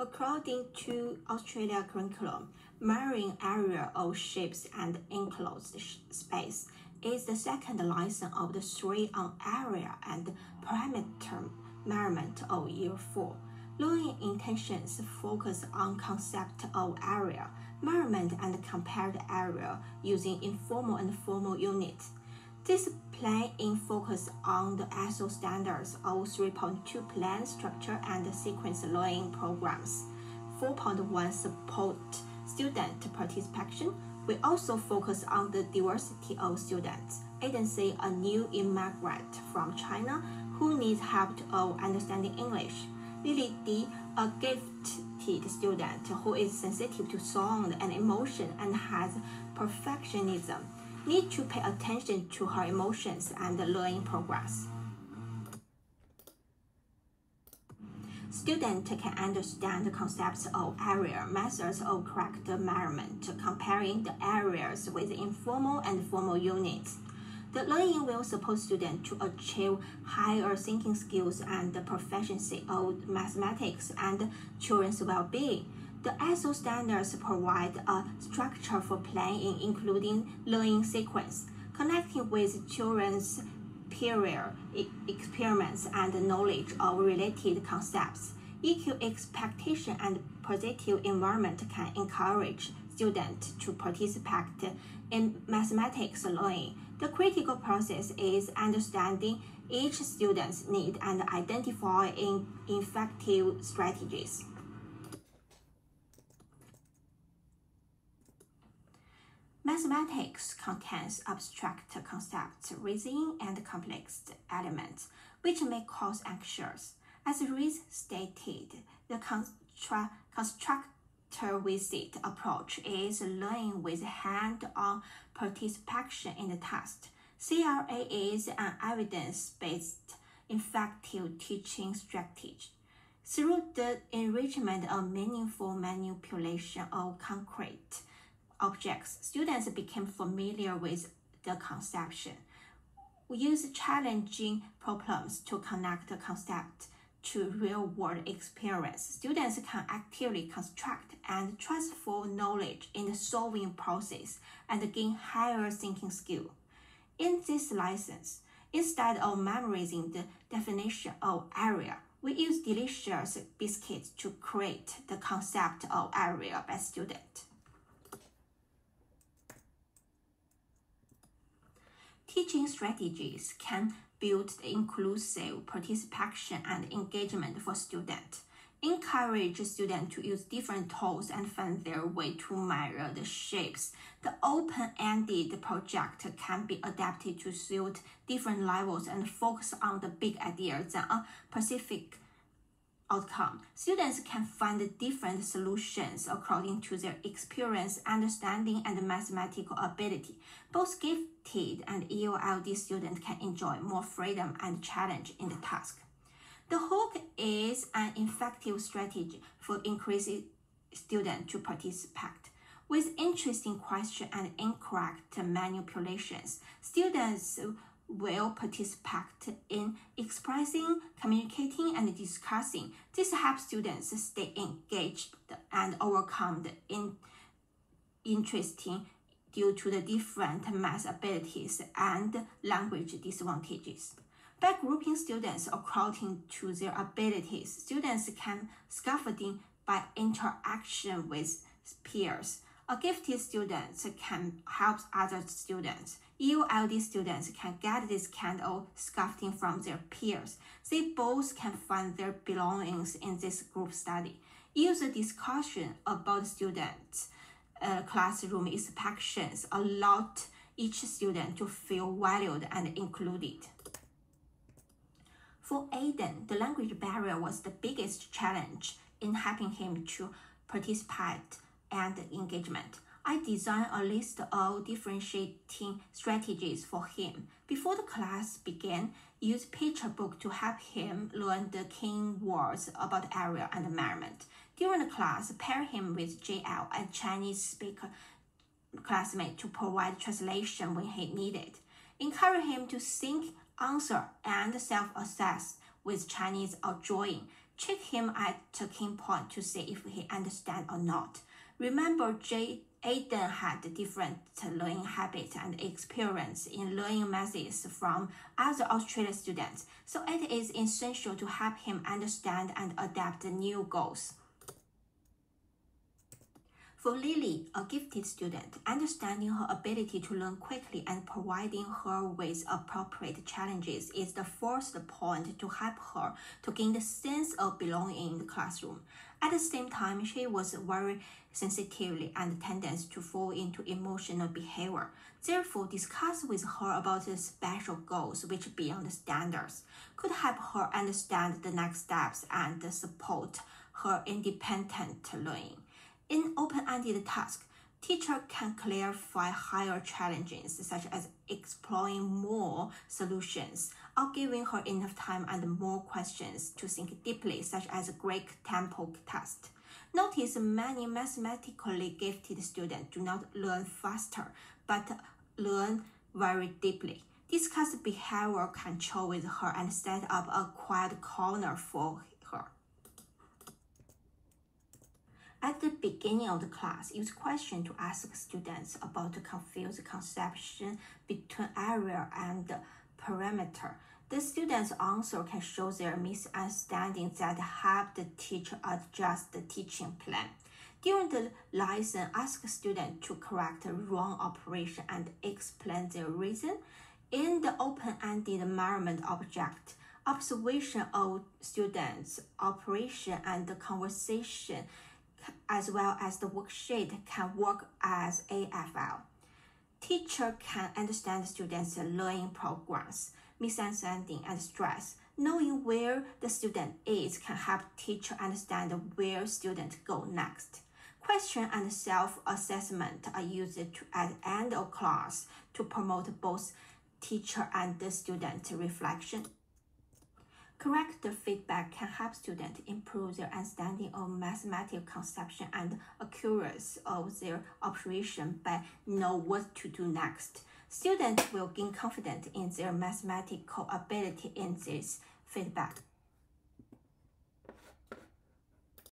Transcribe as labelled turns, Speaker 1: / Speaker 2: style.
Speaker 1: According to Australia curriculum, marine area of shapes and enclosed space is the second lesson of the 3 on area and parameter measurement of Year 4. Learning intentions focus on concept of area, measurement and compared area using informal and formal units. This plan focus on the ISO standards of 3.2 plan structure and sequence learning programs. 4.1 support student participation. We also focus on the diversity of students. Agency, a new immigrant from China who needs help of understanding English. Lily D, a gifted student who is sensitive to sound and emotion and has perfectionism, need to pay attention to her emotions and learning progress. Students can understand the concepts of area, methods of correct measurement, comparing the areas with informal and formal units. The learning will support students to achieve higher thinking skills and the proficiency of mathematics and children's well-being. The ISO standards provide a structure for planning, including learning sequence, connecting with children's peer experiments and knowledge of related concepts. EQ expectation and positive environment can encourage students to participate in mathematics learning. The critical process is understanding each student's need and identifying effective strategies. Mathematics contains abstract concepts, reasoning, and complex elements, which may cause anxious. As Reese stated, the constructor-visit approach is learning with hand-on participation in the test. CLA is an evidence-based, effective teaching strategy. Through the enrichment of meaningful manipulation of concrete objects, students became familiar with the conception. We use challenging problems to connect the concept to real-world experience. Students can actively construct and transfer knowledge in the solving process and gain higher thinking skill. In this lesson, instead of memorizing the definition of area, we use delicious biscuits to create the concept of area by student. Teaching strategies can build inclusive participation and engagement for students. Encourage students to use different tools and find their way to measure the shapes. The open-ended project can be adapted to suit different levels and focus on the big idea than a specific outcome. Students can find different solutions according to their experience, understanding, and mathematical ability. Both gifted and EOLD students can enjoy more freedom and challenge in the task. The hook is an effective strategy for increasing students to participate. With interesting questions and incorrect manipulations, students will participate in expressing, communicating, and discussing. This helps students stay engaged and overcome the interesting due to the different math abilities and language disadvantages. By grouping students according to their abilities, students can scaffolding by interaction with peers. A gifted student can help other students. EOLD students can get this kind of scaffolding from their peers. They both can find their belongings in this group study. Use the discussion about students' classroom expectations allow each student to feel valued and included. For Aiden, the language barrier was the biggest challenge in helping him to participate and engagement. I designed a list of differentiating strategies for him. Before the class began, use picture book to help him learn the key words about area and measurement. During the class, pair him with JL, a Chinese speaker classmate, to provide translation when he needed. Encourage him to think, answer, and self-assess with Chinese or drawing. Check him at a key point to see if he understands or not. Remember, Aiden had different learning habits and experience in learning methods from other Australian students, so it is essential to help him understand and adapt the new goals. For Lily, a gifted student, understanding her ability to learn quickly and providing her with appropriate challenges is the first point to help her to gain the sense of belonging in the classroom. At the same time, she was very sensitive and tends to fall into emotional behavior. Therefore, discuss with her about the special goals which beyond the standards could help her understand the next steps and support her independent learning. In open-ended tasks, teacher can clarify higher challenges such as exploring more solutions or giving her enough time and more questions to think deeply, such as a Greek tempo test. Notice many mathematically gifted students do not learn faster, but learn very deeply. Discuss behavior control with her and set up a quiet corner for her. At the beginning of the class, use questions to ask students about the confused conception between area and perimeter. The students' answer can show their misunderstandings that help the teacher adjust the teaching plan. During the lesson, ask students to correct a wrong operation and explain their reason. In the open-ended environment object, observation of students' operation and the conversation as well as the worksheet can work as AFL. Teacher can understand students' learning progress, misunderstanding, and stress. Knowing where the student is can help teacher understand where students go next. Question and self-assessment are used at the end of class to promote both teacher and the student reflection. Correct feedback can help students improve their understanding of mathematical conception and accuracy of their operation by knowing what to do next. Students will gain confidence in their mathematical ability in this feedback.